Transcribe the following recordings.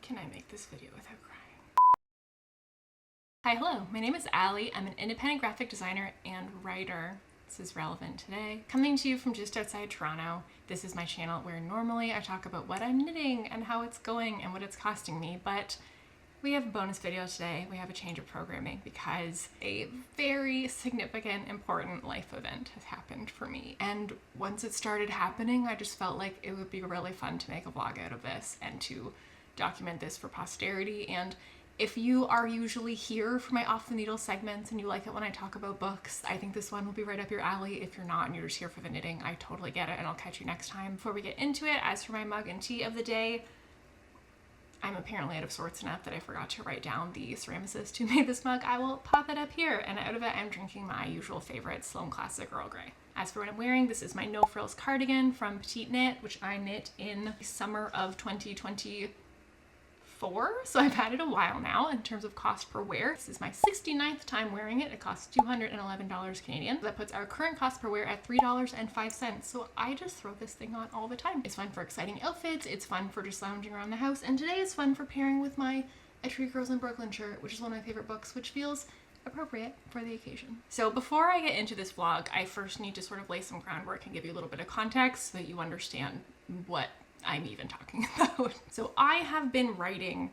Can I make this video without crying? Hi, hello. My name is Allie. I'm an independent graphic designer and writer. This is relevant today. Coming to you from just outside Toronto. This is my channel where normally I talk about what I'm knitting and how it's going and what it's costing me, but we have a bonus video today. We have a change of programming because a very significant, important life event has happened for me. And once it started happening, I just felt like it would be really fun to make a vlog out of this and to document this for posterity. And if you are usually here for my off the needle segments and you like it when I talk about books, I think this one will be right up your alley. If you're not and you're just here for the knitting, I totally get it, and I'll catch you next time. Before we get into it, as for my mug and tea of the day, I'm apparently out of sorts enough that I forgot to write down the ceramicist who made this mug. I will pop it up here, and out of it I'm drinking my usual favorite Sloan Classic Earl Grey. As for what I'm wearing, this is my no frills cardigan from Petite Knit, which I knit in the summer of 2024, so I've had it a while now in terms of cost per wear. This is my 69th time wearing it. It costs $211 Canadian. That puts our current cost per wear at $3.05. So I just throw this thing on all the time. It's fun for exciting outfits. It's fun for just lounging around the house. And today is fun for pairing with my A Tree Grows in Brooklyn shirt, which is one of my favorite books, which feels appropriate for the occasion. So before I get into this vlog, I first need to sort of lay some groundwork and give you a little bit of context so that you understand what I'm even talking about. So I have been writing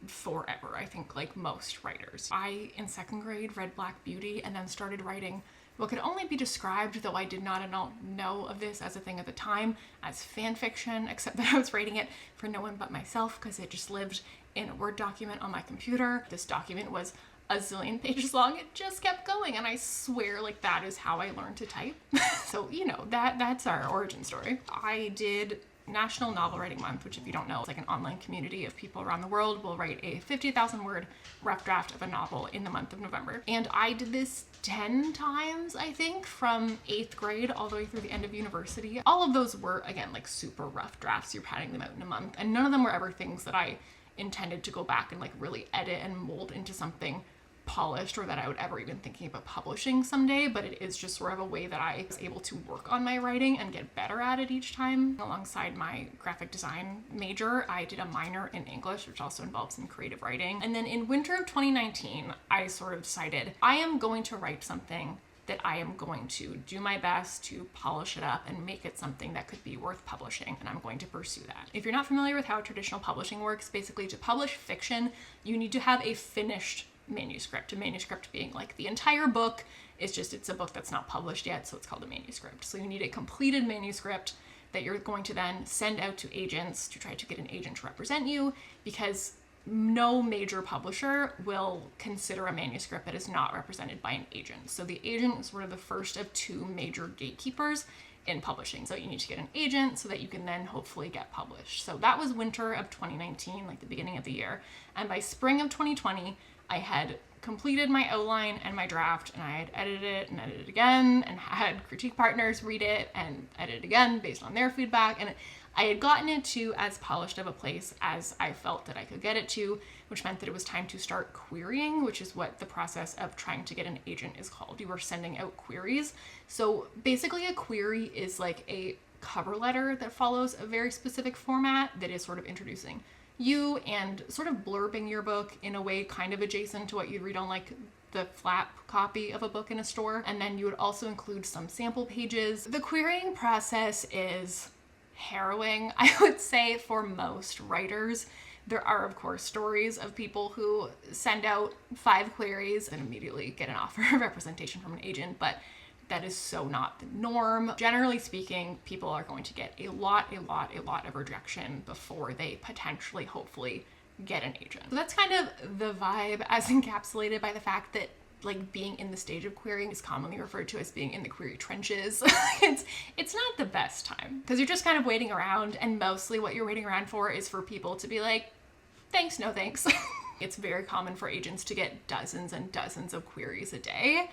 forever, I think, like most writers. I, in second grade, read Black Beauty and then started writing what could only be described, though I did not know of this as a thing at the time, as fan fiction, except that I was writing it for no one but myself because it just lived in a Word document on my computer. This document was a zillion pages long. It just kept going, and I swear, like, that is how I learned to type. So, you know, that's our origin story. I did National Novel Writing Month, which, if you don't know, it's like an online community of people around the world will write a 50,000 word rough draft of a novel in the month of November. And I did this 10 times, I think, from 8th grade all the way through the end of university. All of those were, again, like super rough drafts. You're padding them out in a month, and none of them were ever things that I intended to go back and like really edit and mold into something polished or that I would ever even thinking about publishing someday, but it is just sort of a way that I was able to work on my writing and get better at it each time. Alongside my graphic design major, I did a minor in English, which also involves some creative writing. And then in winter of 2019, I sort of decided I am going to write something that I am going to do my best to polish it up and make it something that could be worth publishing, and I'm going to pursue that. If you're not familiar with how traditional publishing works, basically to publish fiction, you need to have a finished manuscript. A manuscript being like the entire book. It's a book that's not published yet, so it's called a manuscript. So you need a completed manuscript that you're going to then send out to agents to try to get an agent to represent you, because no major publisher will consider a manuscript that is not represented by an agent. So the agent is sort of the first of two major gatekeepers in publishing. So you need to get an agent so that you can then hopefully get published. So that was winter of 2019, like the beginning of the year. And by spring of 2020, I had completed my outline and my draft, and I had edited it and edited again and had critique partners read it and edit again based on their feedback. And I had gotten it to as polished of a place as I felt that I could get it to, which meant that it was time to start querying, which is what the process of trying to get an agent is called. You are sending out queries. So basically a query is like a cover letter that follows a very specific format that is sort of introducing you and sort of blurbing your book in a way kind of adjacent to what you'd read on like the flap copy of a book in a store. And then you would also include some sample pages. The querying process is harrowing, I would say, for most writers. There are, of course, stories of people who send out 5 queries and immediately get an offer of representation from an agent, but that is so not the norm. Generally speaking, people are going to get a lot of rejection before they potentially, hopefully, get an agent. So that's kind of the vibe as encapsulated by the fact that like being in the stage of querying is commonly referred to as being in the query trenches. It's not the best time because you're just kind of waiting around, and mostly what you're waiting around for is for people to be like, thanks, no thanks. It's very common for agents to get dozens and dozens of queries a day.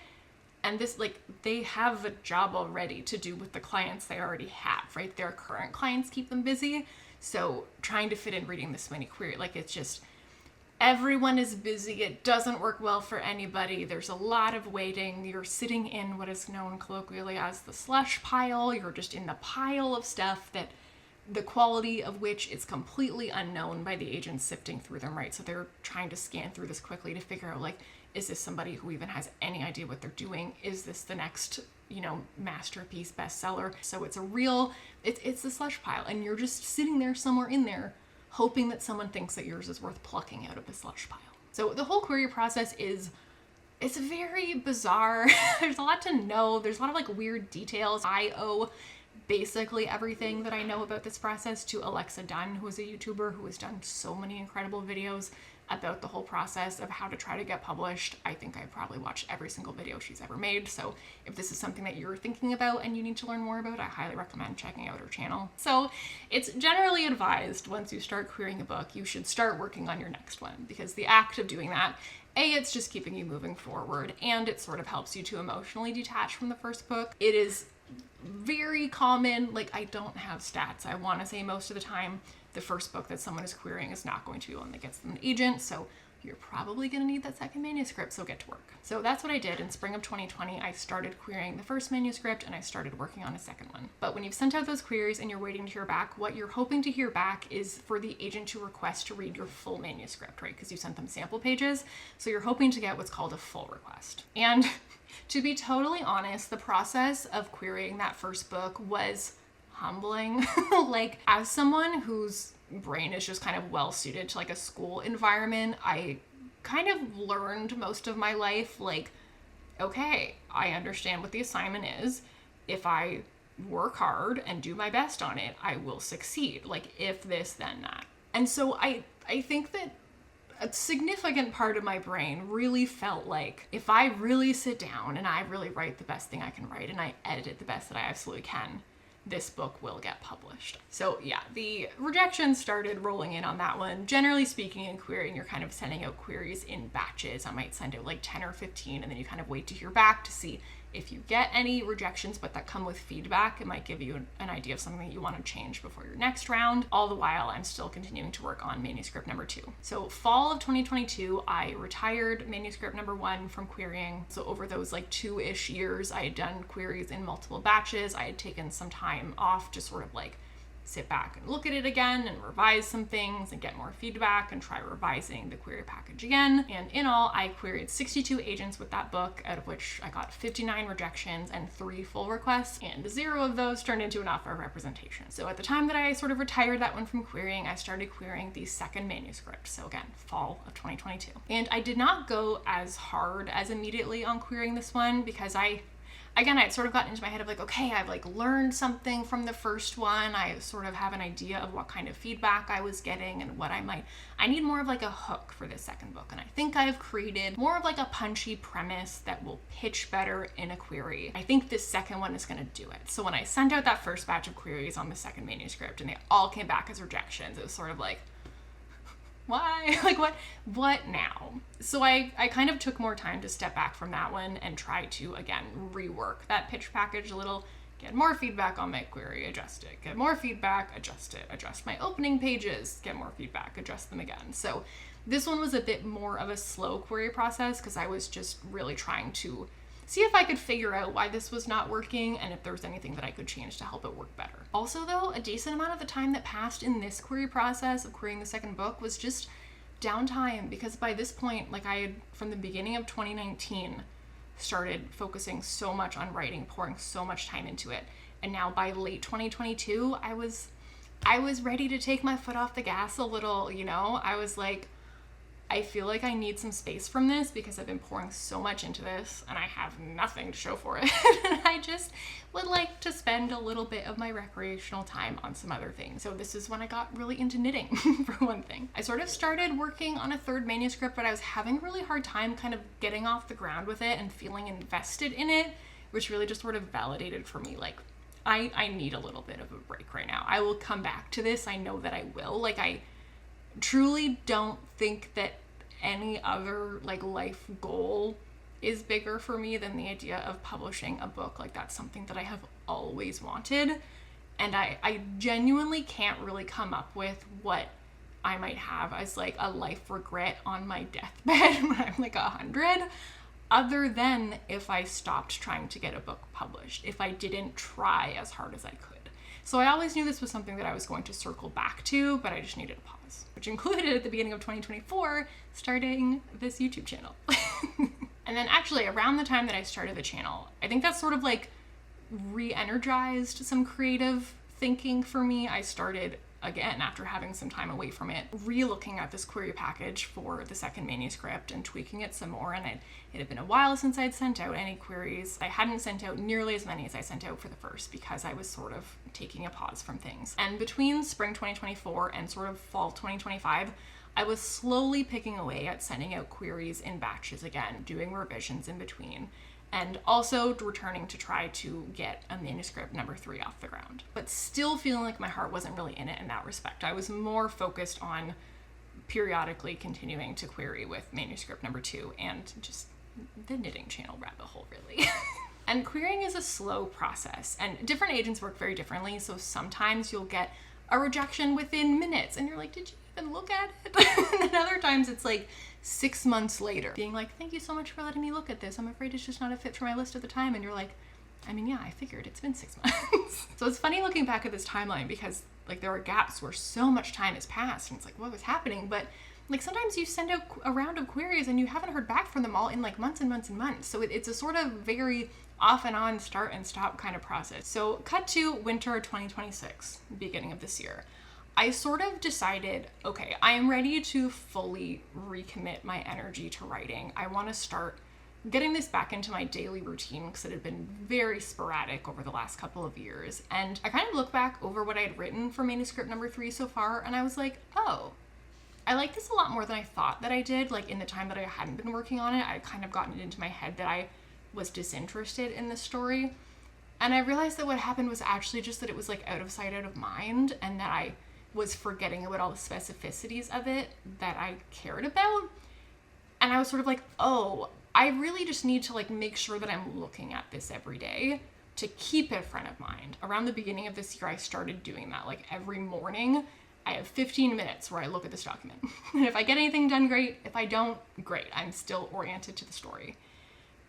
And this, like, they have a job already to do with the clients they already have, right? Their current clients keep them busy. So trying to fit in reading this many queries, like, it's just, everyone is busy. It doesn't work well for anybody. There's a lot of waiting. You're sitting in what is known colloquially as the slush pile. You're just in the pile of stuff that the quality of which is completely unknown by the agents sifting through them, right? So they're trying to scan through this quickly to figure out, like, is this somebody who even has any idea what they're doing? Is this the next, masterpiece bestseller? So it's it's a slush pile, and you're just sitting there somewhere in there hoping that someone thinks that yours is worth plucking out of the slush pile. So the whole query process it's very bizarre. There's a lot to know. There's a lot of like weird details. I owe basically everything that I know about this process to Alexa Donne, who is a YouTuber who has done so many incredible videos about the whole process of how to try to get published. I think I probably watched every single video she's ever made. So if this is something that you're thinking about and you need to learn more about, I highly recommend checking out her channel. So it's generally advised once you start querying a book, you should start working on your next one, because the act of doing that, it's just keeping you moving forward, and it sort of helps you to emotionally detach from the first book. It is very common, like, I don't have stats. I want to say most of the time the first book that someone is querying is not going to be one that gets them an agent, so you're probably going to need that second manuscript, so get to work. So that's what I did. In spring of 2020, I started querying the first manuscript and I started working on a second one. But when you've sent out those queries and you're waiting to hear back, what you're hoping to hear back is for the agent to request to read your full manuscript, right? Because you sent them sample pages. So you're hoping to get what's called a full request. And to be totally honest, the process of querying that first book was humbling. Like, as someone whose brain is just kind of well suited to like a school environment, I kind of learned most of my life, like, okay, I understand what the assignment is. If I work hard and do my best on it, I will succeed. Like, if this, then that. And so I think that a significant part of my brain really felt like if I really sit down and I really write the best thing I can write and I edit it the best that I absolutely can, this book will get published. So yeah, the rejections started rolling in on that one. Generally speaking, in querying, you're kind of sending out queries in batches. I might send out like 10 or 15, and then you kind of wait to hear back to see if you get any rejections, but that come with feedback. It might give you an idea of something that you want to change before your next round. All the while, I'm still continuing to work on manuscript number 2. So fall of 2022, I retired manuscript number 1 from querying. So over those like 2-ish years, I had done queries in multiple batches. I had taken some time off to sort of like sit back and look at it again and revise some things and get more feedback and try revising the query package again. And in all, I queried 62 agents with that book, out of which I got 59 rejections and 3 full requests, and 0 of those turned into an offer of representation. So at the time that I sort of retired that one from querying, I started querying the second manuscript. So again, fall of 2022. And I did not go as hard as immediately on querying this one, because I'd sort of gotten into my head of like, okay, I've like learned something from the first one. I sort of have an idea of what kind of feedback I was getting and what I need more of like a hook for this second book. And I think I've created more of like a punchy premise that will pitch better in a query. I think this second one is going to do it. So when I sent out that first batch of queries on the second manuscript and they all came back as rejections, it was sort of like, why? Like, what now? So I kind of took more time to step back from that one and try to, again, rework that pitch package a little, get more feedback on my query, adjust it, get more feedback, adjust it, adjust my opening pages, get more feedback, adjust them again. So this one was a bit more of a slow query process because I was just really trying to see if I could figure out why this was not working and if there was anything that I could change to help it work better. Also though, a decent amount of the time that passed in this query process of querying the second book was just downtime, because by this point, like, I had, from the beginning of 2019, started focusing so much on writing, pouring so much time into it. And now by late 2022, I was ready to take my foot off the gas a little, I was like, I feel like I need some space from this because I've been pouring so much into this and I have nothing to show for it. I just would like to spend a little bit of my recreational time on some other things. So this is when I got really into knitting, for one thing. I sort of started working on a third manuscript, but I was having a really hard time kind of getting off the ground with it and feeling invested in it, which really just sort of validated for me, like, I need a little bit of a break right now. I will come back to this. I know that I will. Like, I truly don't think that any other like life goal is bigger for me than the idea of publishing a book. Like, that's something that I have always wanted, and I genuinely can't really come up with what I might have as like a life regret on my deathbed when I'm like 100, other than if I stopped trying to get a book published, if I didn't try as hard as I could. So I always knew this was something that I was going to circle back to, but I just needed a pause, which included at the beginning of 2024, starting this YouTube channel. And then actually around the time that I started the channel, I think that's sort of like re-energized some creative thinking for me. I started again, after having some time away from it, re-looking at this query package for the second manuscript and tweaking it some more. And it had been a while since I'd sent out any queries. I hadn't sent out nearly as many as I sent out for the first because I was sort of taking a pause from things. And between spring 2024 and sort of fall 2025, I was slowly picking away at sending out queries in batches again, doing revisions in between, and also returning to try to get a manuscript number 3 off the ground. But still feeling like my heart wasn't really in it in that respect. I was more focused on periodically continuing to query with manuscript number 2 and just the knitting channel rabbit hole, really. And querying is a slow process, and different agents work very differently, so sometimes you'll get a rejection within minutes, and you're like, did you even look at it? And other times it's like 6 months later, being like, thank you so much for letting me look at this. I'm afraid it's just not a fit for my list at the time. And you're like, I mean, yeah, I figured it's been 6 months. So it's funny looking back at this timeline because like there are gaps where so much time has passed and it's like, what was happening? But like sometimes you send out a round of queries and you haven't heard back from them all in like months and months and months. So it's a sort of very off and on, start and stop kind of process. So cut to winter 2026, beginning of this year. I sort of decided, okay, I am ready to fully recommit my energy to writing. I want to start getting this back into my daily routine because it had been very sporadic over the last couple of years. And I kind of look back over what I had written for manuscript number 3 so far, and I was like, oh, I like this a lot more than I thought that I did. Like in the time that I hadn't been working on it, I kind of gotten it into my head that I was disinterested in the story. And I realized that what happened was actually just that it was like out of sight, out of mind, and that I was forgetting about all the specificities of it that I cared about. And I was sort of like, oh, I really just need to like make sure that I'm looking at this every day to keep it front of mind. Around the beginning of this year, I started doing that. Like every morning, I have 15 minutes where I look at this document. And if I get anything done, great. If I don't, great. I'm still oriented to the story.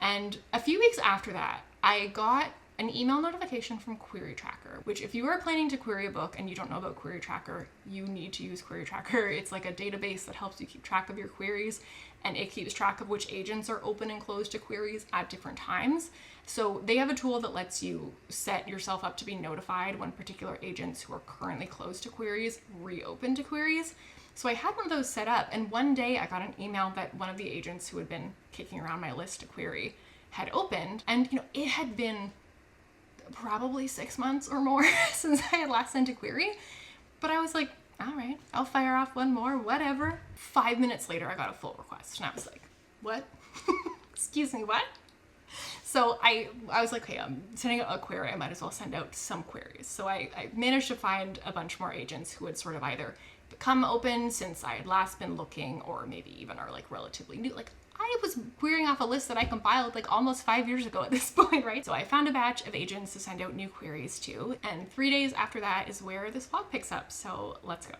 And a few weeks after that, I got an email notification from Query Tracker, which if you are planning to query a book and you don't know about Query Tracker, you need to use Query Tracker. It's like a database that helps you keep track of your queries, and it keeps track of which agents are open and closed to queries at different times. So they have a tool that lets you set yourself up to be notified when particular agents who are currently closed to queries reopen to queries. So I had one of those set up, and one day I got an email that one of the agents who had been kicking around my list to query had opened, and it had been probably 6 months or more since I had last sent a query. But I was like, all right, I'll fire off one more, whatever. 5 minutes later, I got a full request, and I was like, what? Excuse me, what? So I was like, okay, I'm sending out a query. I might as well send out some queries. So I managed to find a bunch more agents who had sort of either become open since I had last been looking, or maybe even are like relatively new. Like I was querying off a list that I compiled like almost 5 years ago at this point, right? So I found a batch of agents to send out new queries to, and 3 days after that is where this vlog picks up. So let's go.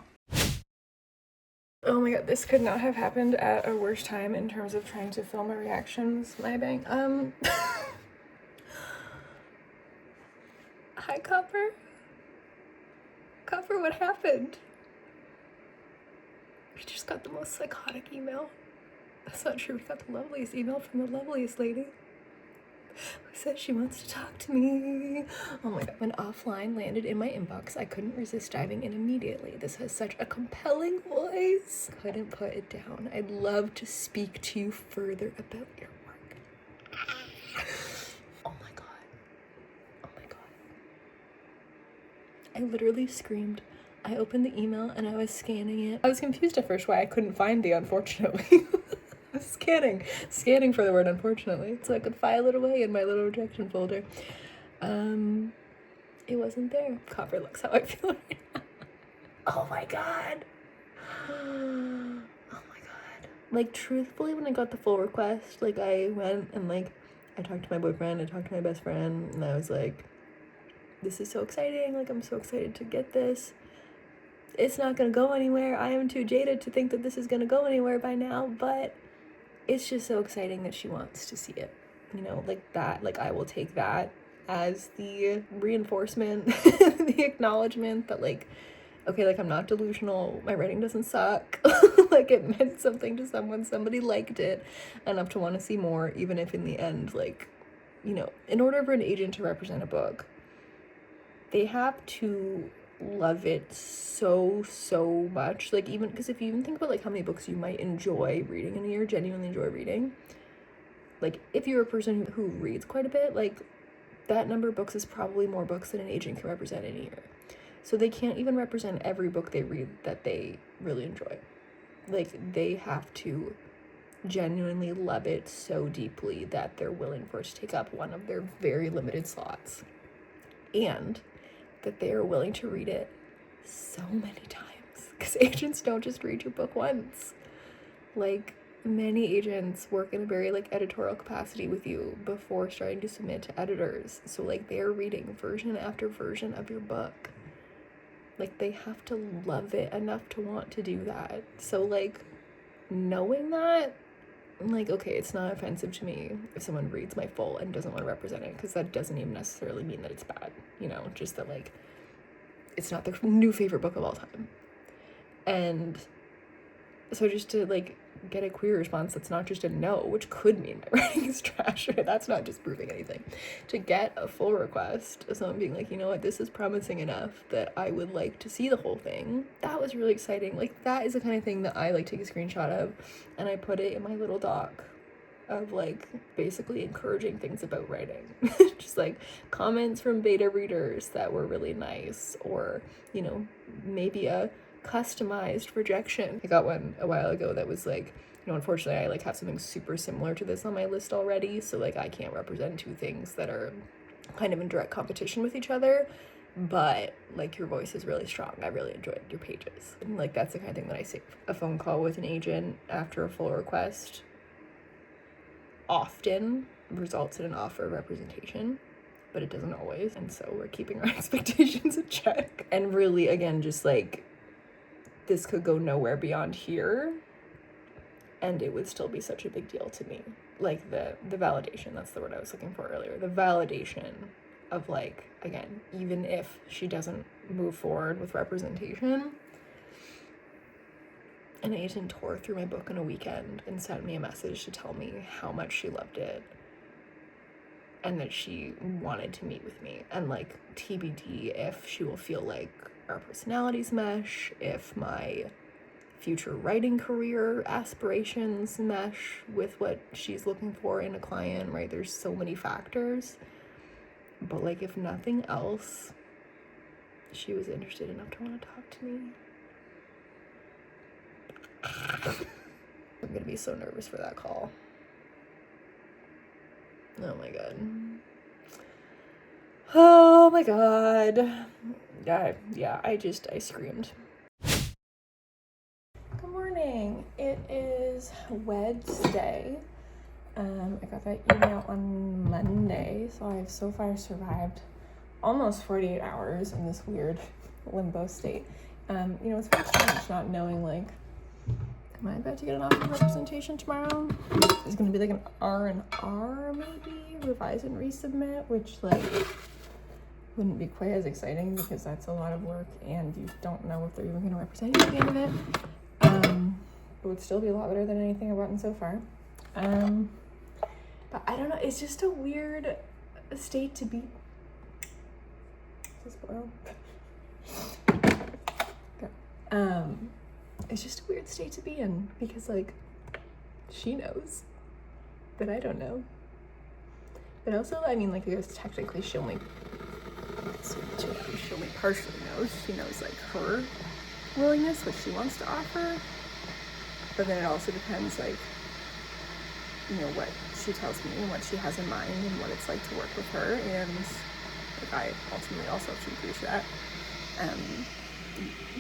Oh my god, this could not have happened at a worse time in terms of trying to film a reactions. My bang. Hi, Copper. Copper, what happened? We just got the most psychotic email. That's not true. We got the loveliest email from the loveliest lady who says she wants to talk to me. Oh my god. When offline landed in my inbox, I couldn't resist diving in immediately. This has such a compelling voice. Couldn't put it down. I'd love to speak to you further about your work. Oh my god. Oh my god. I literally screamed. I opened the email and I was scanning it. I was confused at first why I couldn't find the unfortunately. I was scanning for the word unfortunately, so I could file it away in my little rejection folder. It wasn't there. Copper looks how I feel right now. Oh my god. Oh my god. Like truthfully, when I got the full request, like I went and like I talked to my boyfriend, I talked to my best friend, and I was like, this is so exciting, like I'm so excited to get this. It's not gonna go anywhere. I am too jaded to think that this is gonna go anywhere by now, but it's just so exciting that she wants to see it. Like that, like I will take that as the reinforcement, the acknowledgement that like, okay, like I'm not delusional, my writing doesn't suck. Like it meant something to someone, somebody liked it enough to want to see more, even if in the end, like, you know, in order for an agent to represent a book, they have to love it so much. Like, even because if you even think about like how many books you might enjoy reading in a year, genuinely enjoy reading, like if you're a person who reads quite a bit, like that number of books is probably more books than an agent can represent in a year. So they can't even represent every book they read that they really enjoy. Like they have to genuinely love it so deeply that they're willing for it to take up one of their very limited slots, and that they are willing to read it so many times, because agents don't just read your book once. Like many agents work in a very like editorial capacity with you before starting to submit to editors, so like they're reading version after version of your book. Like they have to love it enough to want to do that. So like knowing that, I'm like, okay, it's not offensive to me if someone reads my full and doesn't want to represent it, because that doesn't even necessarily mean that it's bad, you know, just that like it's not their new favorite book of all time. And so just to like get a queer response that's not just a no, which could mean my writing is trash, right? That's not disproving anything. To get a full request of someone being like, you know what, this is promising enough that I would like to see the whole thing, that was really exciting. Like that is the kind of thing that I like take a screenshot of and I put it in my little doc of like basically encouraging things about writing. Just like comments from beta readers that were really nice, or, you know, maybe a customized rejection. I got one a while ago that was like, you know, unfortunately I like have something super similar to this on my list already, so like I can't represent two things that are kind of in direct competition with each other, but like your voice is really strong, I really enjoyed your pages. And like that's the kind of thing that I save. A phone call with an agent after a full request often results in an offer of representation, but it doesn't always, and so we're keeping our expectations in check. And really, again, just like this could go nowhere beyond here and it would still be such a big deal to me. Like the validation, that's the word I was looking for earlier. The validation of like, again, even if she doesn't move forward with representation, an agent tore through my book in a weekend and sent me a message to tell me how much she loved it and that she wanted to meet with me, and like TBD if she will feel like our personalities mesh, if my future writing career aspirations mesh with what she's looking for in a client, right? There's so many factors, but like if nothing else, she was interested enough to want to talk to me. I'm gonna be so nervous for that call. Oh my god. Oh my god. I screamed. Good morning. It is Wednesday. I got that email on Monday, so I've so far survived almost 48 hours in this weird limbo state. You know, it's very strange not knowing, like, am I about to get an offer of representation tomorrow? It's gonna be like an R&R maybe, revise and resubmit, which like wouldn't be quite as exciting because that's a lot of work and you don't know if they're even gonna represent you at the end of it. It would still be a lot better than anything I've gotten so far. But I don't know, it's just a weird state to be. Is this boiled? Okay. It's just a weird state to be in because like she knows that I don't know, but also I mean like I guess technically she only partially knows. She knows like her willingness, what she wants to offer, but then it also depends like, you know, what she tells me and what she has in mind and what it's like to work with her, and like I ultimately also have to agree to that.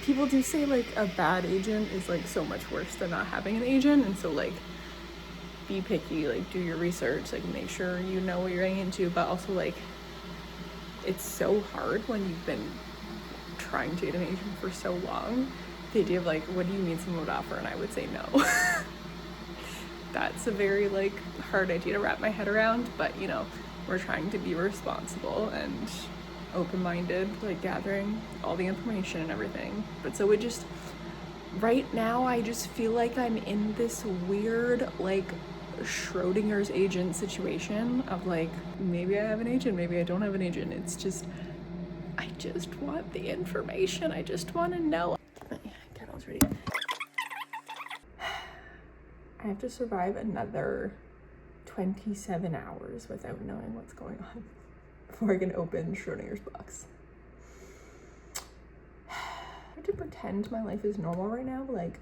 People do say like a bad agent is like so much worse than not having an agent, and so like be picky, like do your research, like make sure you know what you're getting into, but also like it's so hard when you've been trying to get an agent for so long. The idea of like, what do you mean someone would offer and I would say no? That's a very like hard idea to wrap my head around, but you know, we're trying to be responsible and open-minded, like gathering all the information and everything. But so it just, right now I just feel like I'm in this weird like Schrodinger's agent situation of like, maybe I have an agent, maybe I don't have an agent. It's just, I just want the information. I just want to know. Kettle's ready. I have to survive another 27 hours without knowing what's going on before I can open Schrodinger's box. I have to pretend my life is normal right now, like,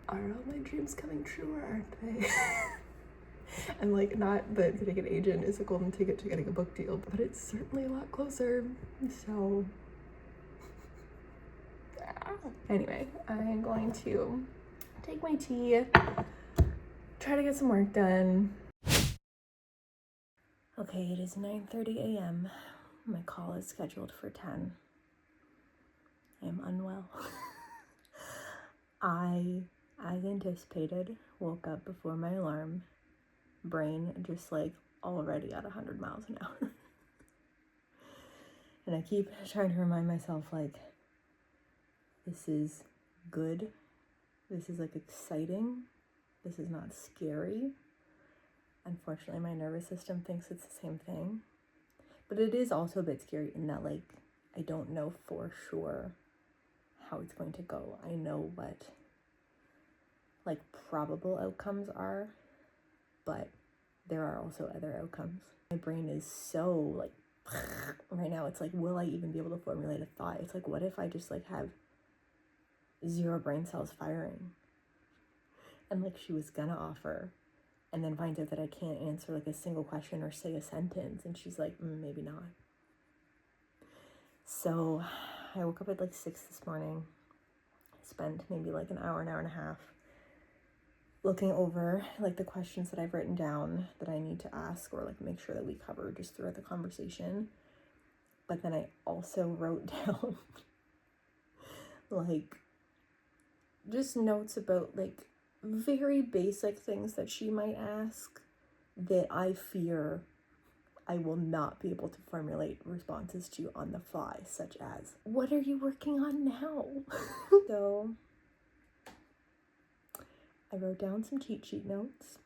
are all my dreams coming true or aren't they? And like, not that getting an agent is a golden ticket to getting a book deal, but it's certainly a lot closer, so. Anyway, I'm going to take my tea, try to get some work done. Okay, it is 9:30 a.m. My call is scheduled for 10. I am unwell. I, as anticipated, woke up before my alarm, brain just like already at 100 miles an hour. And I keep trying to remind myself, like, this is good. This is like exciting. This is not scary. Unfortunately, my nervous system thinks it's the same thing. But it is also a bit scary in that, like, I don't know for sure how it's going to go. I know what, like, probable outcomes are, but there are also other outcomes. My brain is so, like, right now, it's like, will I even be able to formulate a thought? It's like, what if I just, like, have 0 brain cells firing? And, like, she was gonna offer, and then finds out that I can't answer like a single question or say a sentence, and she's like, maybe not. So I woke up at like 6 this morning, spent maybe like an hour and a half looking over like the questions that I've written down that I need to ask or like make sure that we cover just throughout the conversation. But then I also wrote down like just notes about like very basic things that she might ask that I fear I will not be able to formulate responses to on the fly, such as, what are you working on now? So I wrote down some cheat sheet notes.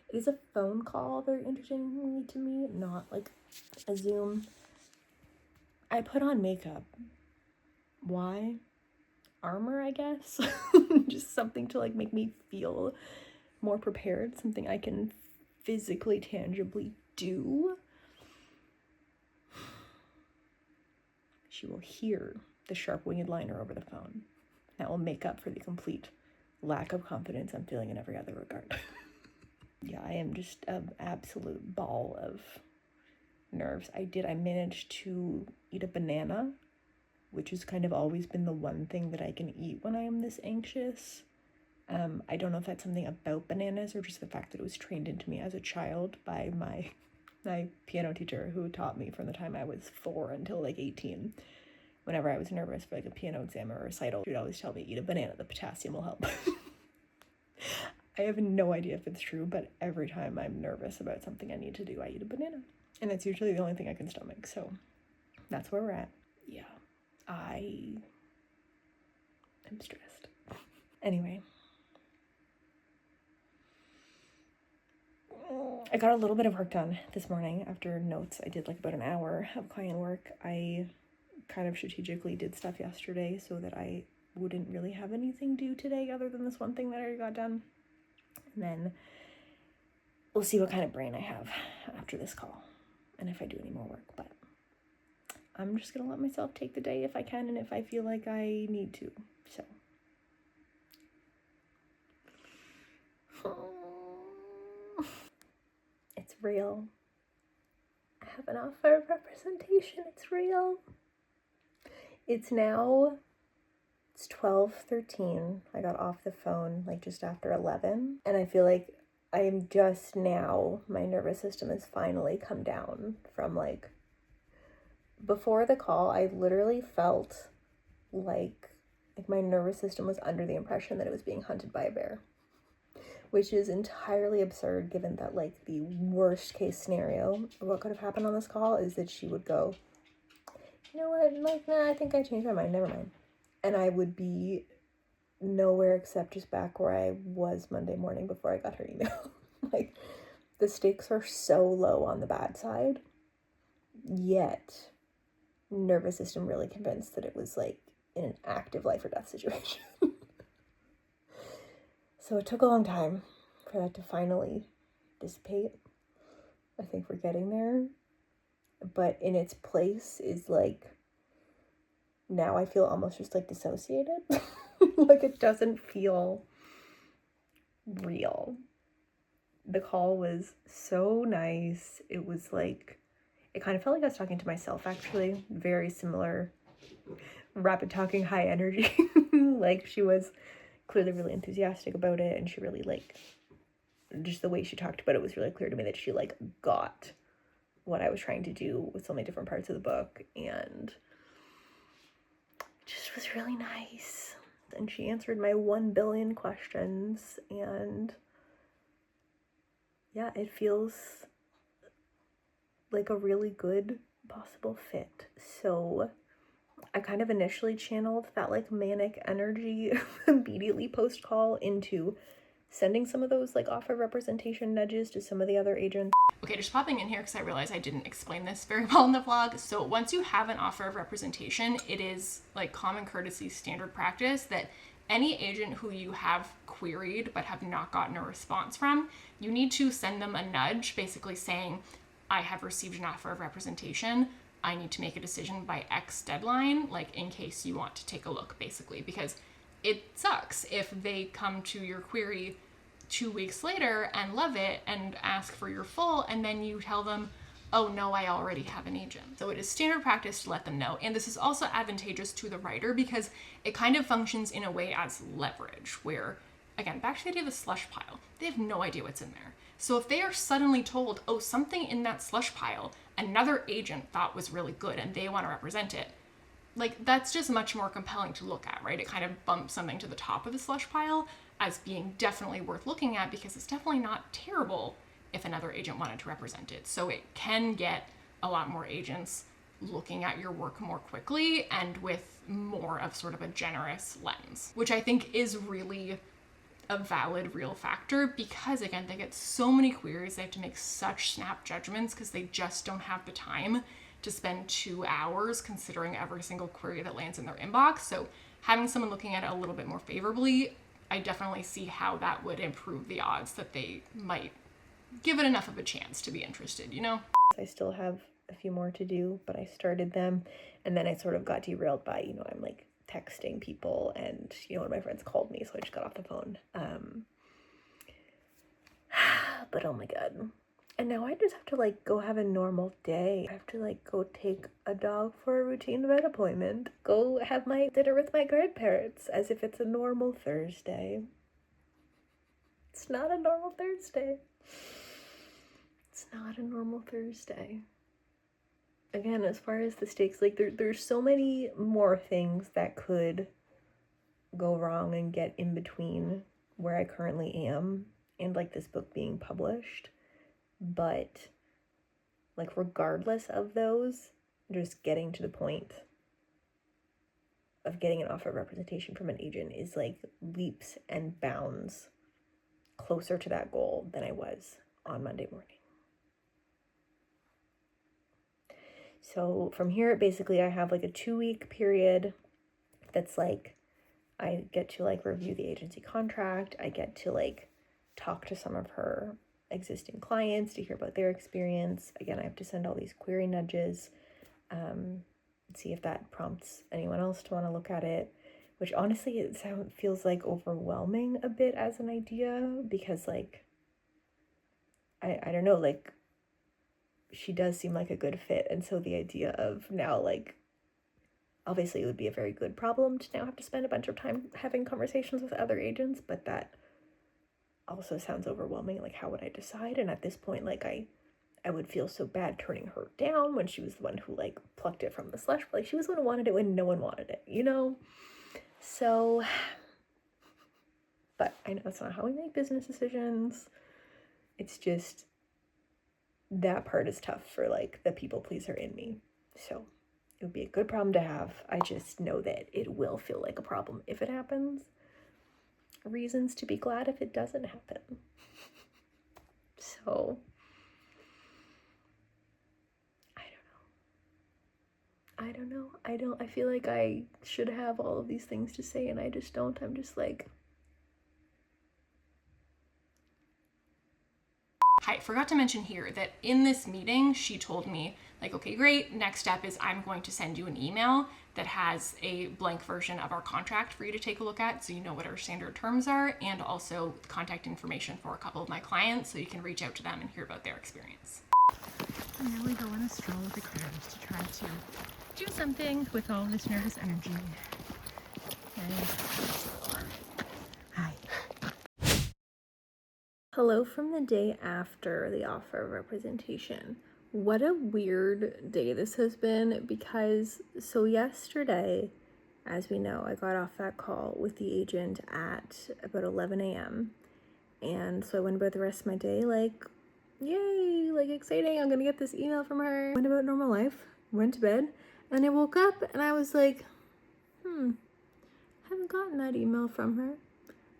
It is a phone call, very interestingly to me, not like a Zoom. I put on makeup. Why? Armor, I guess. Just something to like make me feel more prepared, something I can physically, tangibly do. She will hear the sharp winged liner over the phone. That will make up for the complete lack of confidence I'm feeling in every other regard. Yeah, I am just an absolute ball of nerves. I managed to eat a banana, which has kind of always been the one thing that I can eat when I am this anxious. I don't know if that's something about bananas or just the fact that it was trained into me as a child by my piano teacher, who taught me from the time I was 4 until like 18. Whenever I was nervous for like a piano exam or a recital, she would always tell me, eat a banana, the potassium will help. I have no idea if it's true, but every time I'm nervous about something I need to do, I eat a banana. And that's usually the only thing I can stomach, so that's where we're at. Yeah, I am stressed. Anyway. I got a little bit of work done this morning after notes. I did like about an hour of client work. I kind of strategically did stuff yesterday so that I wouldn't really have anything due today other than this one thing that I already got done. And then we'll see what kind of brain I have after this call and if I do any more work. But I'm just gonna let myself take the day if I can and if I feel like I need to. So. It's real. I have an offer of representation. It's real. It's 12:13. I got off the phone like just after 11. And I feel like I am just now, my nervous system has finally come down from like, before the call, I literally felt like my nervous system was under the impression that it was being hunted by a bear. which is entirely absurd given that, like, the worst case scenario of what could have happened on this call is that she would go, you know what, like, nah, I think I changed my mind, never mind. And I would be nowhere except just back where I was Monday morning before I got her email. Like, the stakes are so low on the bad side, yet nervous system really convinced that it was, like, in an active life or death situation. So it took a long time for that to finally dissipate. I think we're getting there. But in its place is, like, now I feel almost just, like, dissociated. Like, it doesn't feel real. The call was so nice. It was, like, it kind of felt like I was talking to myself, actually. Very similar. Rapid talking, high energy. Like, she was clearly really enthusiastic about it, and she really, like, just the way she talked about it was really clear to me that she, like, got what I was trying to do with so many different parts of the book, and it just was really nice. And she answered my 1 billion questions, and yeah, it feels like a really good possible fit. So I kind of initially channeled that, like, manic energy immediately post-call into sending some of those, like, offer representation nudges to some of the other agents. Okay, just popping in here because I realized I didn't explain this very well in the vlog. So once you have an offer of representation, it is, like, common courtesy, standard practice that any agent who you have queried but have not gotten a response from, you need to send them a nudge basically saying, I have received an offer of representation. I need to make a decision by X deadline, like, in case you want to take a look, basically, because it sucks if they come to your query 2 weeks later and love it and ask for your full, and then you tell them, oh no, I already have an agent. So it is standard practice to let them know. And this is also advantageous to the writer because it kind of functions in a way as leverage where, again, back to the idea of the slush pile, they have no idea what's in there. So if they are suddenly told, oh, something in that slush pile another agent thought was really good and they want to represent it, like, that's just much more compelling to look at, right? It kind of bumps something to the top of the slush pile as being definitely worth looking at because it's definitely not terrible if another agent wanted to represent it. So it can get a lot more agents looking at your work more quickly and with more of sort of a generous lens, which I think is really a valid, real factor because, again, they get so many queries. They have to make such snap judgments because they just don't have the time to spend 2 hours considering every single query that lands in their inbox. So having someone looking at it a little bit more favorably, I definitely see how that would improve the odds that they might give it enough of a chance to be interested, you know? I still have a few more to do, but I started them, and then I sort of got derailed by, you know, I'm, like, texting people, and, you know, one of my friends called me, so I just got off the phone. But oh my god. And now I just have to, like, go have a normal day. I have to, like, go take a dog for a routine vet appointment. Go have my dinner with my grandparents as if it's a normal Thursday. It's not a normal Thursday. It's not a normal Thursday. Again, as far as the stakes, like, there's so many more things that could go wrong and get in between where I currently am and, like, this book being published. But, like, regardless of those, just getting to the point of getting an offer of representation from an agent is, like, leaps and bounds closer to that goal than I was on Monday morning. So from here, basically, I have, like, a 2-week period that's, like, I get to, like, review the agency contract. I get to, like, talk to some of her existing clients to hear about their experience. Again, I have to send all these query nudges, see if that prompts anyone else to want to look at it, which honestly it feels like overwhelming a bit as an idea because, like, I don't know, like, she does seem like a good fit, and so the idea of now, like, obviously it would be a very good problem to now have to spend a bunch of time having conversations with other agents, but that also sounds overwhelming. Like, how would I decide? And at this point, like, I would feel so bad turning her down when she was the one who, like, plucked it from the slush. Like, she was the one who wanted it when no one wanted it, you know? So But I know that's not how we make business decisions. It's just that part is tough for like the people pleaser in me. So it would be a good problem to have. I just know that it will feel like a problem if it happens. Reasons to be glad if it doesn't happen. So I don't know. I feel like I should have all of these things to say and I just don't. I'm just like, I forgot to mention here that in this meeting, she told me, like, okay, great. Next step is I'm going to send you an email that has a blank version of our contract for you to take a look at so you know what our standard terms are, and also contact information for a couple of my clients so you can reach out to them and hear about their experience. And now we go on a stroll with the critters to try to do something with all this nervous energy. Hi. hello from the day after the offer of representation. What a weird day this has been because, so yesterday, as we know, I got off that call with the agent at about 11 a.m. And so I went about the rest of my day like, yay, like exciting, I'm gonna get this email from her. Went about normal life, went to bed, and I woke up and I was like, haven't gotten that email from her.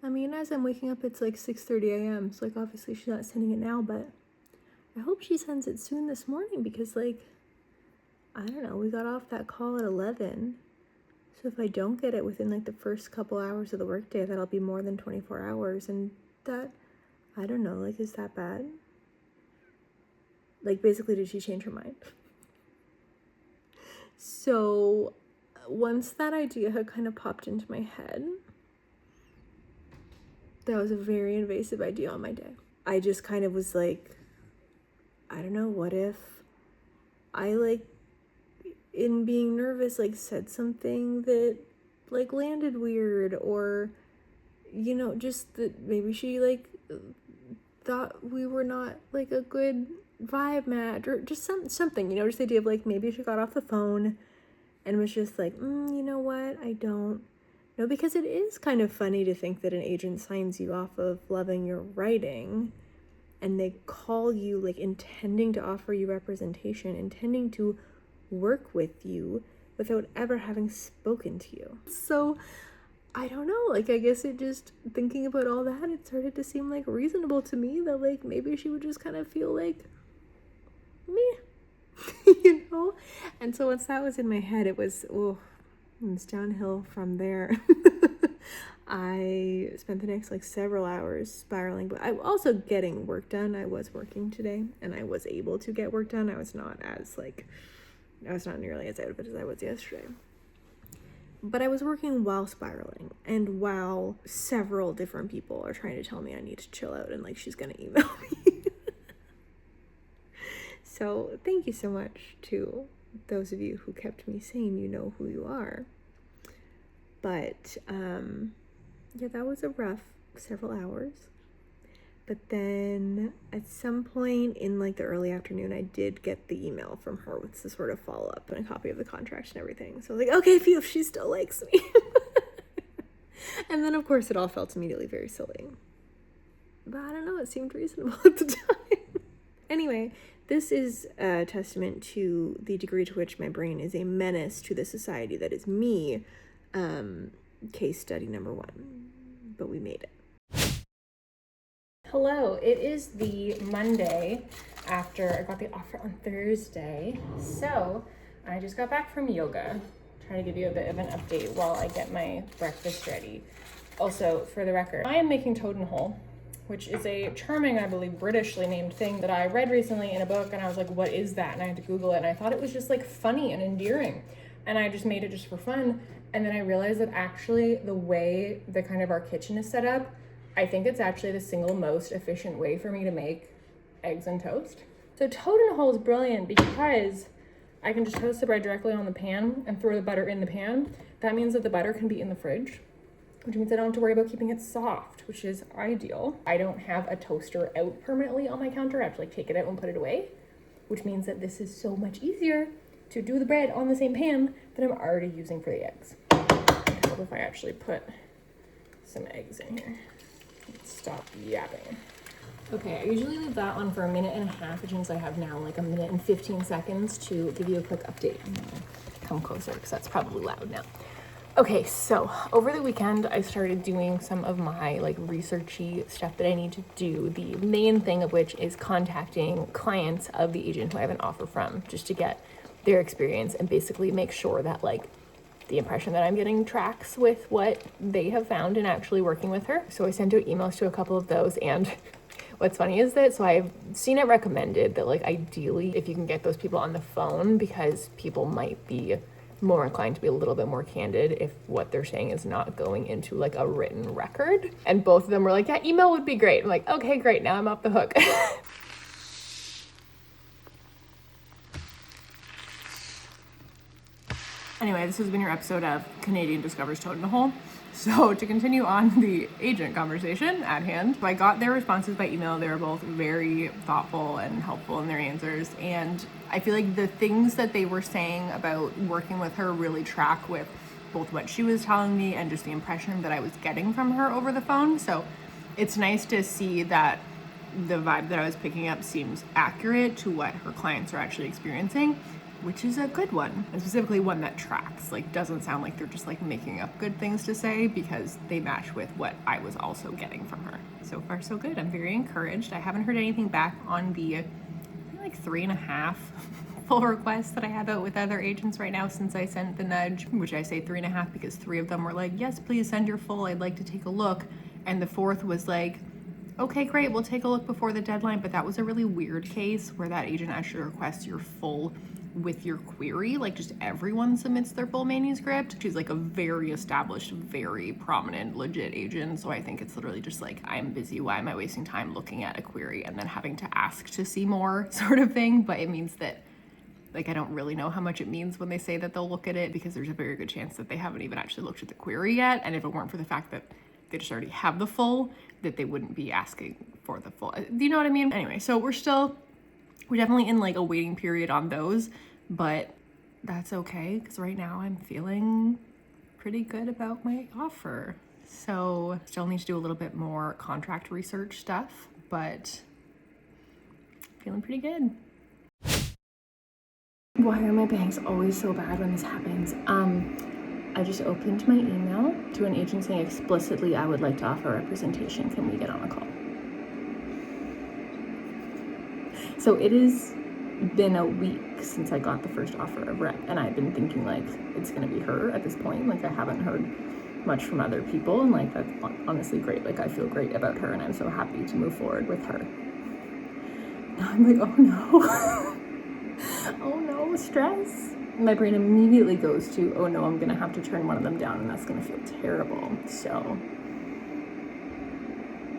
I mean, as I'm waking up, it's like 6:30 a.m. So like obviously she's not sending it now, but I hope she sends it soon this morning because like, I don't know, we got off that call at 11. So if I don't get it within like the first couple hours of the workday, that'll be more than 24 hours. And that, I don't know, like, is that bad? Like, basically, did she change her mind? So once that idea had kind of popped into my head, that was a very invasive idea on my day. I just kind of was like, I don't know, what if I, like, in being nervous, like, said something that, like, landed weird, or, you know, just that maybe she, like, thought we were not, like, a good vibe match, or just something, you know, just the idea of, like, maybe she got off the phone and was just like, you know what, I don't know, because it is kind of funny to think that an agent signs you off of loving your writing, and they call you, like, intending to offer you representation, intending to work with you without ever having spoken to you. So I don't know, like, I guess it just, thinking about all that, it started to seem like reasonable to me that, like, maybe she would just kind of feel like me. You know? And so once that was in my head, it was downhill from there. I spent the next like several hours spiraling, but I'm also getting work done. I was working today and I was able to get work done. I was not nearly as out of it as I was yesterday. But I was working while spiraling and while several different people are trying to tell me I need to chill out and like she's gonna email me. So thank you so much to those of you who kept me sane. You know who you are. But yeah, that was a rough several hours. But then at some point in like the early afternoon, I did get the email from her with the sort of follow-up and a copy of the contract and everything. So I was like, okay, phew, she still likes me. And then of course it all felt immediately very silly. But I don't know, it seemed reasonable at the time. Anyway, this is a testament to the degree to which my brain is a menace to the society that is me. Case study number 1. But we made it. Hello, it is the Monday after I got the offer on Thursday. So I just got back from yoga. Trying to give you a bit of an update while I get my breakfast ready. Also, for the record, I am making toad and hole, which is a charming, I believe, Britishly named thing that I read recently in a book, and I was like, what is that? And I had to Google it, and I thought it was just like funny and endearing. And I just made it just for fun. And then I realized that actually the way the kind of our kitchen is set up, I think it's actually the single most efficient way for me to make eggs and toast. So toad and hole is brilliant because I can just toast the bread directly on the pan and throw the butter in the pan. That means that the butter can be in the fridge, which means I don't have to worry about keeping it soft, which is ideal. I don't have a toaster out permanently on my counter. I have to like take it out and put it away, which means that this is so much easier to do the bread on the same pan that I'm already using for the eggs. It'd help if I actually put some eggs in here. Stop yapping. Okay, I usually leave that on for 1.5 minutes, which means I have now like 1 minute and 15 seconds to give you a quick update. I'm gonna come closer because that's probably loud now. Okay, so over the weekend, I started doing some of my like researchy stuff that I need to do. The main thing of which is contacting clients of the agent who I have an offer from, just to get their experience and basically make sure that like the impression that I'm getting tracks with what they have found in actually working with her. So I sent out emails to a couple of those, and what's funny is that, so I've seen it recommended that like ideally if you can get those people on the phone, because people might be more inclined to be a little bit more candid if what they're saying is not going into like a written record. And both of them were like, yeah, email would be great. I'm like, okay, great, now I'm off the hook. Anyway, this has been your episode of Canadian Discovers Toad in a Hole. So to continue on the agent conversation at hand, I got their responses by email. They were both very thoughtful and helpful in their answers. And I feel like the things that they were saying about working with her really track with both what she was telling me and just the impression that I was getting from her over the phone. So it's nice to see that the vibe that I was picking up seems accurate to what her clients are actually experiencing, which is a good one, and specifically one that tracks, like doesn't sound like they're just like making up good things to say, because they match with what I was also getting from her. So far so good. I'm very encouraged. I haven't heard anything back on the like 3.5 full requests that I have out with other agents right now since I sent the nudge, which I say 3.5 because 3 of them were like, yes, please send your full, I'd like to take a look. And the 4th was like, okay, great, we'll take a look before the deadline. But that was a really weird case where that agent actually requests your full with your query. Like just everyone submits their full manuscript. She's like a very established, very prominent, legit agent. So I think it's literally just like, I'm busy, why am I wasting time looking at a query and then having to ask to see more sort of thing. But it means that like, I don't really know how much it means when they say that they'll look at it, because there's a very good chance that they haven't even actually looked at the query yet. And if it weren't for the fact that they just already have the full, that they wouldn't be asking for the full. Do you know what I mean? Anyway, so we're definitely in like a waiting period on those, but that's okay, because right now I'm feeling pretty good about my offer. So still need to do a little bit more contract research stuff, but feeling pretty good. Why are my bangs always so bad when this happens? I just opened my email to an agent saying explicitly, I would like to offer representation. Can we get on a call? So it has been a week since I got the first offer of rep, and I've been thinking like it's gonna be her at this point. Like I haven't heard much from other people, and like that's honestly great. Like I feel great about her, and I'm so happy to move forward with her. Now I'm like, oh no. Oh no, stress. My brain immediately goes to, oh no, I'm gonna have to turn one of them down, and that's gonna feel terrible. So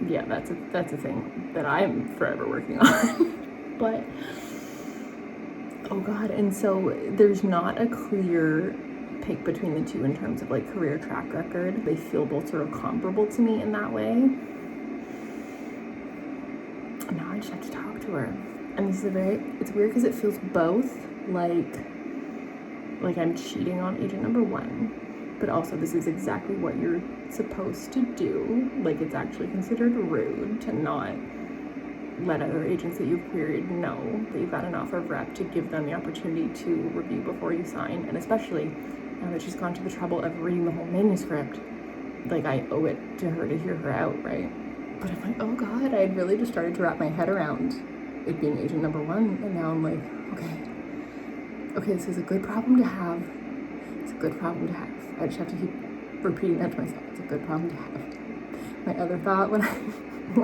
yeah, that's a thing that I'm forever working on. But oh god, and so there's not a clear pick between the two in terms of like career track record. They feel both sort of comparable to me in that way. And now I just have to talk to her. And this is it's weird because it feels both like I'm cheating on agent number 1, but also this is exactly what you're supposed to do. Like it's actually considered rude to not let other agents that you've queried know that you've got an offer of rep, to give them the opportunity to review before you sign. And especially now that she's gone to the trouble of reading the whole manuscript, like I owe it to her to hear her out, right? But I'm like, oh god, I had really just started to wrap my head around it being agent number 1, and now I'm like, okay, this is a good problem to have. It's a good problem to have. I just have to keep repeating that to myself. It's a good problem to have. My other thought when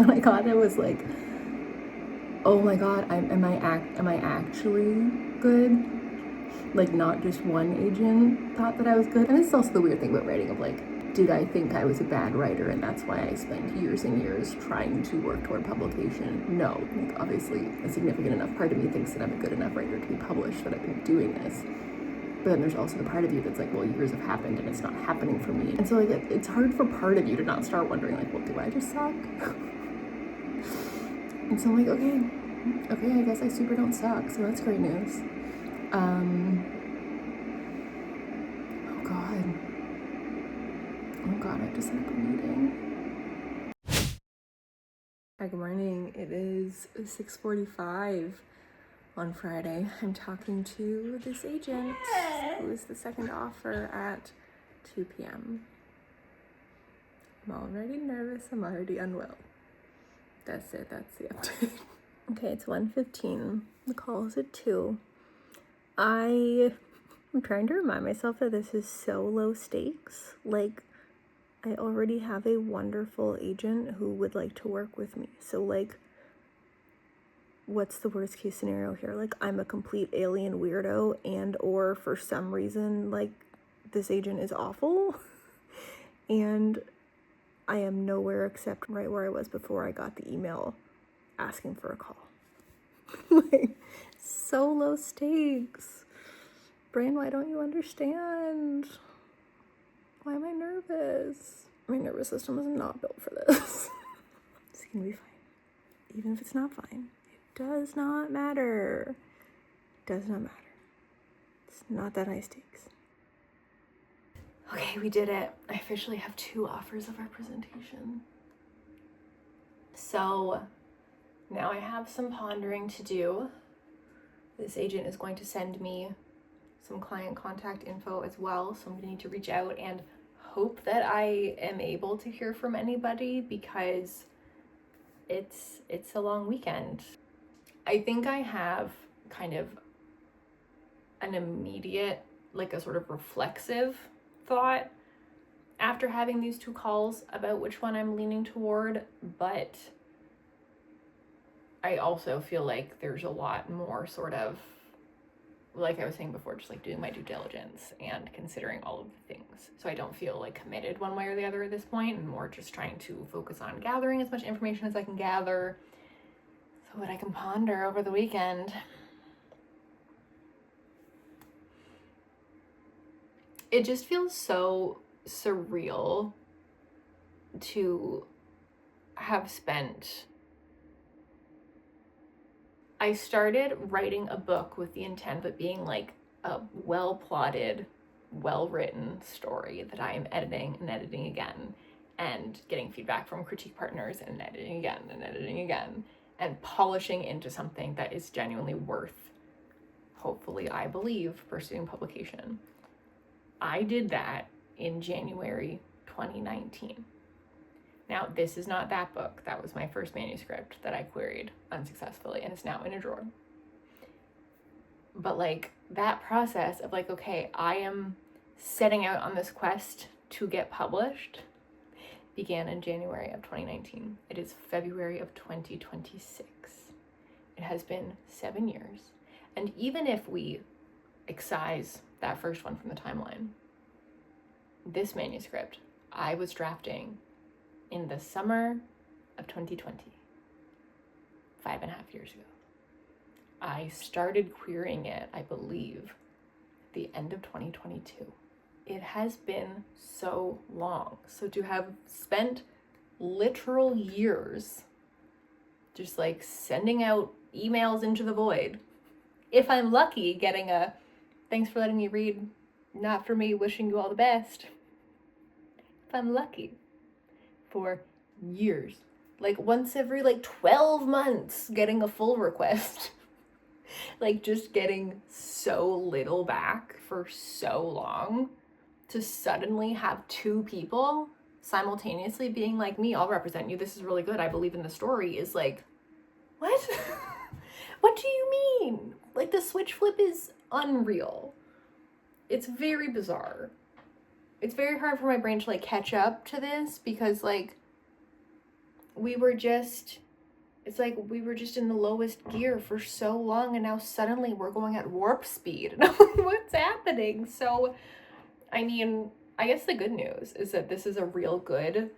I got it was like, oh my god, am I actually good? Like not just one agent thought that I was good. And this is also the weird thing about writing of like, did I think I was a bad writer and that's why I spent years and years trying to work toward publication? No, like obviously a significant enough part of me thinks that I'm a good enough writer to be published, that I've been doing this. But then there's also the part of you that's like, well, years have happened and it's not happening for me. And so like it's hard for part of you to not start wondering like, well, do I just suck? And so I'm like, okay, I guess I super don't suck, so that's great news. Oh god, I have to set up a meeting. Hi, good morning. It is 6:45 on Friday. I'm talking to this agent who is the second offer at 2 p.m. I'm already nervous. I'm already unwell. That's it. That's the update. Okay, it's 1:15. The call is at 2. I'm trying to remind myself that this is so low stakes. Like, I already have a wonderful agent who would like to work with me. So, like, what's the worst case scenario here? Like, I'm a complete alien weirdo and or for some reason, like, this agent is awful. And I am nowhere except right where I was before I got the email asking for a call. Like, so low stakes. Brain, why don't you understand? Why am I nervous? My nervous system is not built for this. It's gonna be fine. Even if it's not fine, it does not matter. It does not matter. It's not that high stakes. Okay, we did it. I officially have 2 offers of representation. So now I have some pondering to do. This agent is going to send me some client contact info as well, so I'm gonna need to reach out and hope that I am able to hear from anybody because it's a long weekend. I think I have kind of an immediate, like a sort of reflexive thought after having these 2 calls about which one I'm leaning toward, but I also feel like there's a lot more sort of, like I was saying before, just like doing my due diligence and considering all of the things. So I don't feel like committed one way or the other at this point, and more just trying to focus on gathering as much information as I can gather so that I can ponder over the weekend. It just feels so surreal to have spent... I started writing a book with the intent of it being like a well-plotted, well-written story that I am editing and editing again and getting feedback from critique partners and editing again and editing again and polishing into something that is genuinely worth, hopefully, I believe, pursuing publication. I did that in January 2019. Now, this is not that book. That was my first manuscript that I queried unsuccessfully and is now in a drawer. But like that process of like, okay, I am setting out on this quest to get published began in January of 2019. It is February of 2026. It has been 7 years. And even if we excise that first one from the timeline, this manuscript I was drafting in the summer of 2020, 5.5 years ago. I started querying it, I believe, at the end of 2022. It has been so long. So to have spent literal years just like sending out emails into the void, if I'm lucky, getting a thanks for letting me read, not for me, wishing you all the best. If I'm lucky. For years, like once every like 12 months, getting a full request. Like just getting so little back for so long to suddenly have 2 people simultaneously being like, me, I'll represent you, this is really good, I believe in the story, is like, what? What do you mean? Like the switch flip is unreal. It's very bizarre. It's very hard for my brain to like catch up to this because like we were just in the lowest gear for so long and now suddenly we're going at warp speed. What's happening? So, I mean, I guess the good news is that this is a real good,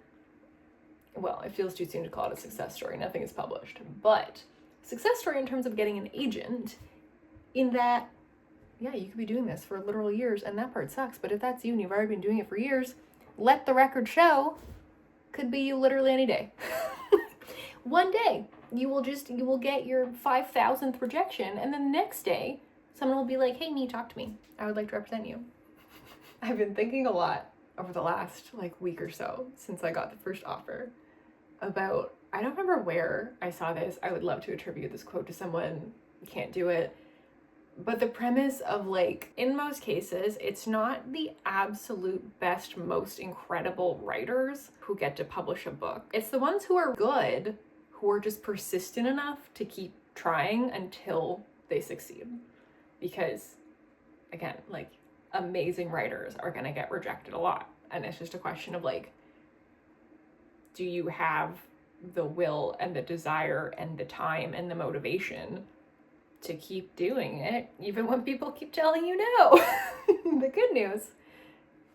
well, it feels too soon to call it a success story. Nothing is published, but success story in terms of getting an agent in that, yeah, you could be doing this for literal years, and that part sucks, but if that's you and you've already been doing it for years, let the record show, could be you literally any day. One day, you will get your 5,000th rejection, and then the next day, someone will be like, hey, me, talk to me. I would like to represent you. I've been thinking a lot over the last, like, week or so, since I got the first offer, about I don't remember where I saw this. I would love to attribute this quote to someone. Can't do it. But the premise of, like, in most cases, it's not the absolute best, most incredible writers who get to publish a book. It's the ones who are good, who are just persistent enough to keep trying until they succeed. Because, again, like, amazing writers are gonna get rejected a lot. And it's just a question of, like, do you have the will and the desire and the time and the motivation to keep doing it, even when people keep telling you no? The good news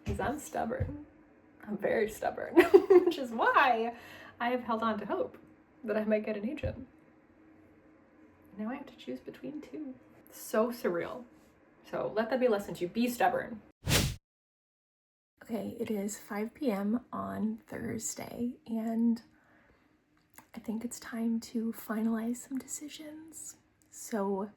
is I'm stubborn. I'm very stubborn, which is why I have held on to hope that I might get an agent. Now I have to choose between two. So surreal. So let that be a lesson to you. Be stubborn. Okay, it is 5 p.m. on Thursday, and I think it's time to finalize some decisions. So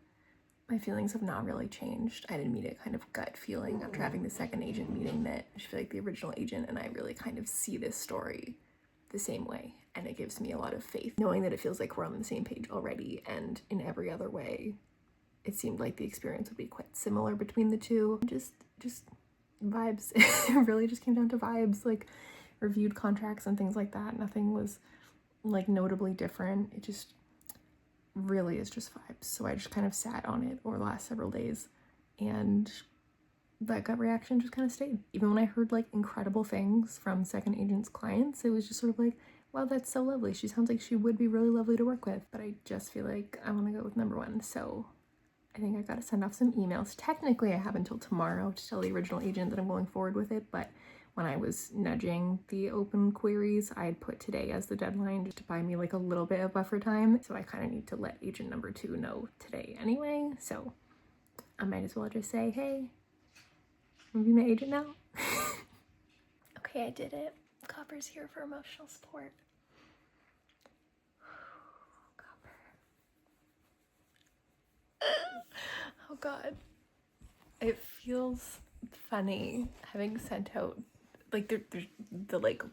my feelings have not really changed. I had an immediate kind of gut feeling after having the second agent meeting that I feel like the original agent and I really kind of see this story the same way. And it gives me a lot of faith, knowing that it feels like we're on the same page already, and in every other way, it seemed like the experience would be quite similar between the two. Just vibes. It really just came down to vibes, like reviewed contracts and things like that. Nothing was like notably different. It just really is just vibes. So I just kind of sat on it over the last several days, and that gut reaction just kind of stayed. Even when I heard like incredible things from second agent's clients, it was just sort of like, wow, that's so lovely. She sounds like she would be really lovely to work with. But I just feel like I want to go with number one. So I think I got to send off some emails. Technically, I have until tomorrow to tell the original agent that I'm going forward with it, but when I was nudging the open queries, I had put today as the deadline just to buy me like a little bit of buffer time. So I kind of need to let agent number two know today anyway. So I might as well just say, hey, I'm gonna be my agent now. Okay, I did it. Copper's here for emotional support. Copper. Oh God. It feels funny having sent out, like, there's the like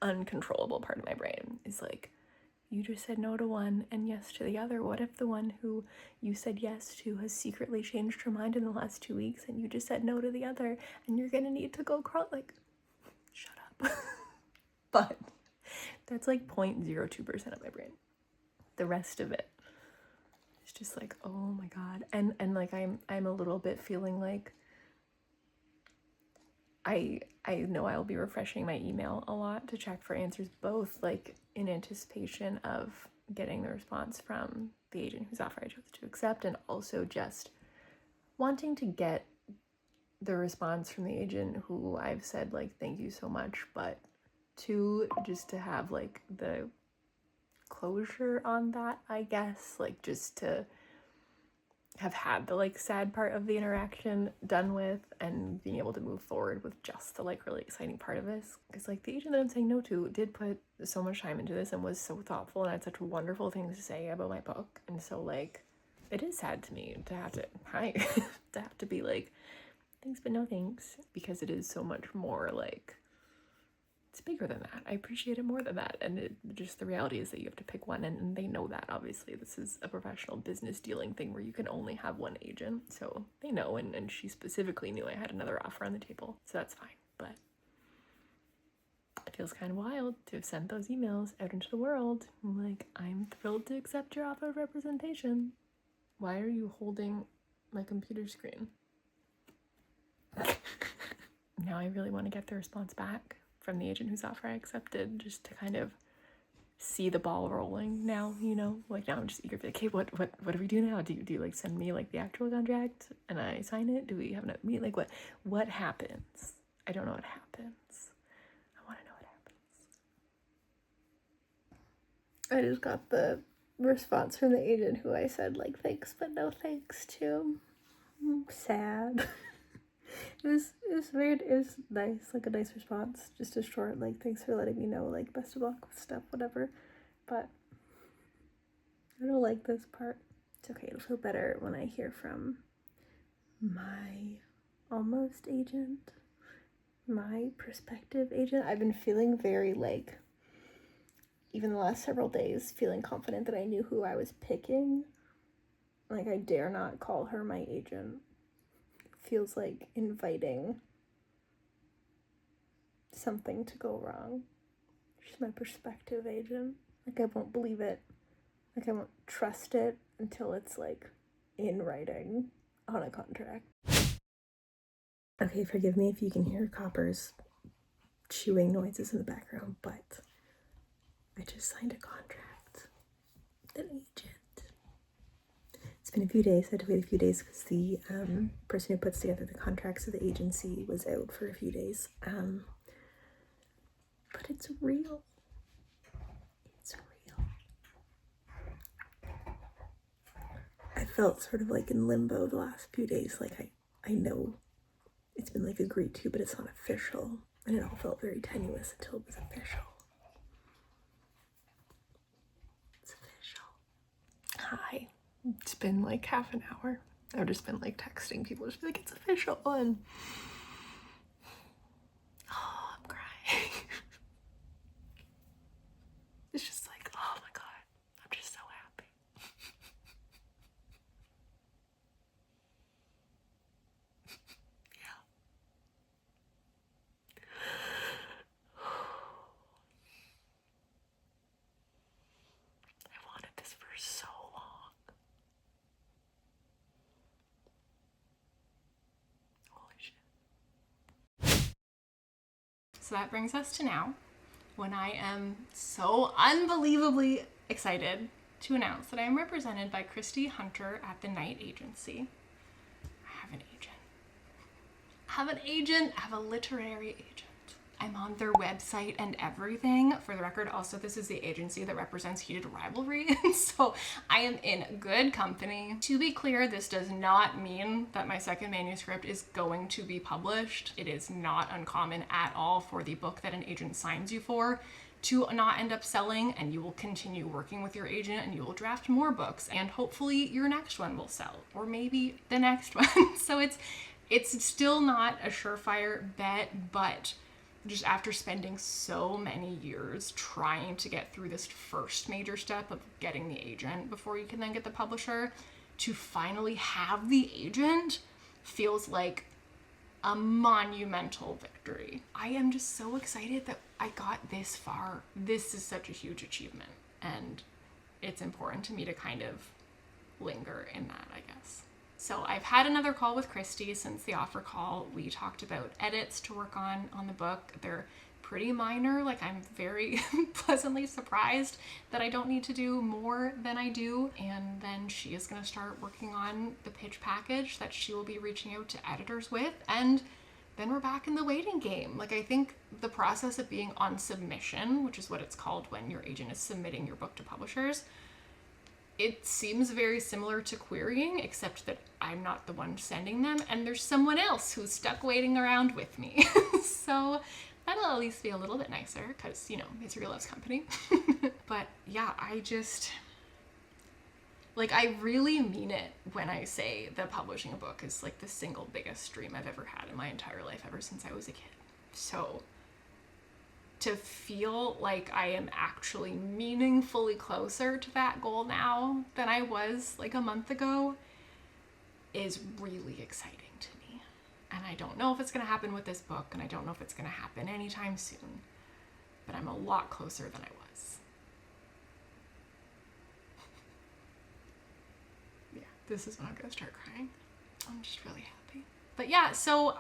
uncontrollable part of my brain is like, you just said no to one and yes to the other. What if the one who you said yes to has secretly changed her mind in the last 2 weeks and you just said no to the other, and you're gonna need to go crawl? Like, shut up. But that's like 0.02% of my brain. The rest of it is just like, oh my God. And like I'm a little bit feeling like I know I'll be refreshing my email a lot to check for answers, both like in anticipation of getting the response from the agent whose offer I chose to accept, and also just wanting to get the response from the agent who I've said like, thank you so much, but two, just to have like the closure on that, I guess, like just to have had the like sad part of the interaction done with and being able to move forward with just the like really exciting part of this. Because like the agent that I'm saying no to did put so much time into this and was so thoughtful and had such wonderful things to say about my book. And so like it is sad to me to have to to have to be like, thanks but no thanks, because it is so much more like, it's bigger than that. I appreciate it more than that. And just the reality is that you have to pick one, and they know that, obviously. This is a professional business dealing thing where you can only have one agent. So they know, and she specifically knew I had another offer on the table. So that's fine. But it feels kind of wild to have sent those emails out into the world. I'm like, I'm thrilled to accept your offer of representation. Why are you holding my computer screen? Now I really want to get the response back from the agent whose offer I accepted, just to kind of see the ball rolling now, you know? Like, now I'm just eager to be like, hey, what do we do now? Do you like send me like the actual contract and I sign it? Do we have a meet? Like, what happens? I don't know what happens. I want to know what happens. I just got the response from the agent who I said like, thanks but no thanks to. I'm sad. It was weird. It was nice, like a nice response. Just a short, like, thanks for letting me know, like, best of luck with stuff, whatever. But I don't like this part. It's okay, it'll feel better when I hear from my almost agent, my prospective agent. I've been feeling very, like, even the last several days, feeling confident that I knew who I was picking. Like, I dare not call her my agent. It feels like inviting something to go wrong. She's my prospective agent. Like, I won't believe it. Like, I won't trust it until it's, like, in writing on a contract. Okay, forgive me if you can hear Copper's chewing noises in the background, but I just signed a contract with an agent. It's been a few days. I had to wait a few days because the person who puts together the contracts of the agency was out for a few days. But it's real. It's real. I felt sort of like in limbo the last few days. Like, I know it's been like agreed to, but it's not official. And it all felt very tenuous until it was official. It's official. Hi. It's been like half an hour. I've just been like texting people, just be like, it's official, and oh, I'm crying. It's just like, oh my god, I'm just so happy. Yeah. I wanted this for so long. Holy shit. So that brings us to now, when I am so unbelievably excited to announce that I am represented by Christy Hunter at the Knight Agency. I have an agent. I have a literary agent. I'm on their website and everything. For the record, also, this is the agency that represents Heated Rivalry, so I am in good company. To be clear, this does not mean that my second manuscript is going to be published. It is not uncommon at all for the book that an agent signs you for to not end up selling, and you will continue working with your agent and you will draft more books, and hopefully your next one will sell, or maybe the next one. So it's still not a surefire bet, but just after spending so many years trying to get through this first major step of getting the agent before you can then get the publisher, to finally have the agent feels like a monumental victory. I am just so excited that I got this far. This is such a huge achievement, and it's important to me to kind of linger in that, I guess. So I've had another call with Christy since the offer call. We talked about edits to work on the book. They're pretty minor. Like, I'm very pleasantly surprised that I don't need to do more than I do. And then she is going to start working on the pitch package that she will be reaching out to editors with. And then we're back in the waiting game. Like, I think the process of being on submission, which is what it's called when your agent is submitting your book to publishers, it seems very similar to querying, except that I'm not the one sending them, and there's someone else who's stuck waiting around with me. So that'll at least be a little bit nicer, because, you know, misery loves company. But yeah, I really mean it when I say that publishing a book is like the single biggest dream I've ever had in my entire life, ever since I was a kid. So to feel like I am actually meaningfully closer to that goal now than I was like a month ago is really exciting to me. And I don't know if it's going to happen with this book, and I don't know if it's going to happen anytime soon, but I'm a lot closer than I was. Yeah, this is when I'm going to start crying. I'm just really happy. But yeah, so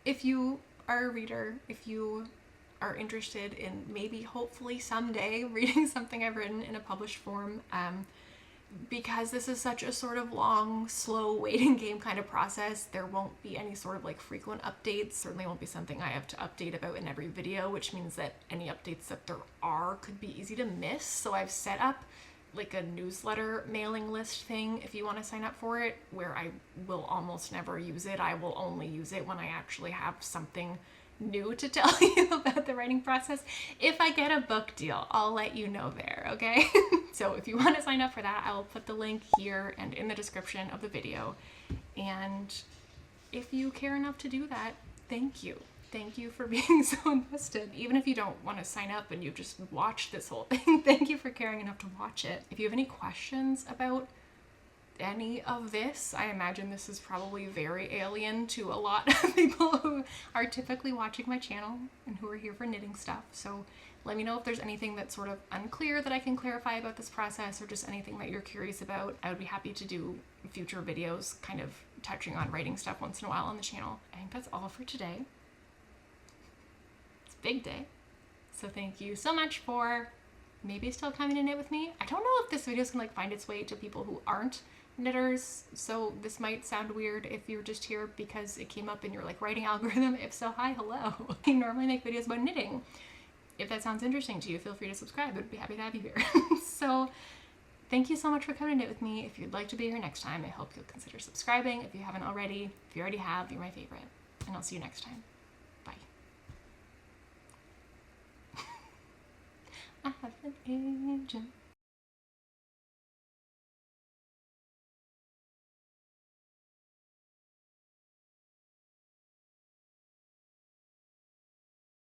if you are a reader, if you are interested in maybe hopefully someday reading something I've written in a published form, because this is such a sort of long, slow waiting game kind of process, there won't be any sort of like frequent updates. Certainly won't be something I have to update about in every video, which means that any updates that there are could be easy to miss. So I've set up like a newsletter mailing list thing if you want to sign up for it, where I will almost never use it. I will only use it when I actually have something new to tell you about the writing process. If I get a book deal, I'll let you know there, okay? So if you want to sign up for that, I will put the link here and in the description of the video. And if you care enough to do that, thank you. thank you for being so invested. Even if you don't want to sign up and you just watch this whole thing, thank you for caring enough to watch it. If you have any questions about any of this, I imagine this is probably very alien to a lot of people who are typically watching my channel and who are here for knitting stuff. So let me know if there's anything that's sort of unclear that I can clarify about this process, or just anything that you're curious about. I would be happy to do future videos kind of touching on writing stuff once in a while on the channel. I think that's all for today. It's a big day. So thank you so much for maybe still coming to knit with me. I don't know if this video is gonna like find its way to people who aren't knitters, so this might sound weird if you're just here because it came up in your like writing algorithm. If so, hi, hello. I normally make videos about knitting. If that sounds interesting to you, feel free to subscribe. I'd be happy to have you here. So thank you so much for coming to knit with me. If you'd like to be here next time, I hope you'll consider subscribing if you haven't already. If you already have, you're my favorite. And I'll see you next time. Bye. I have an agent.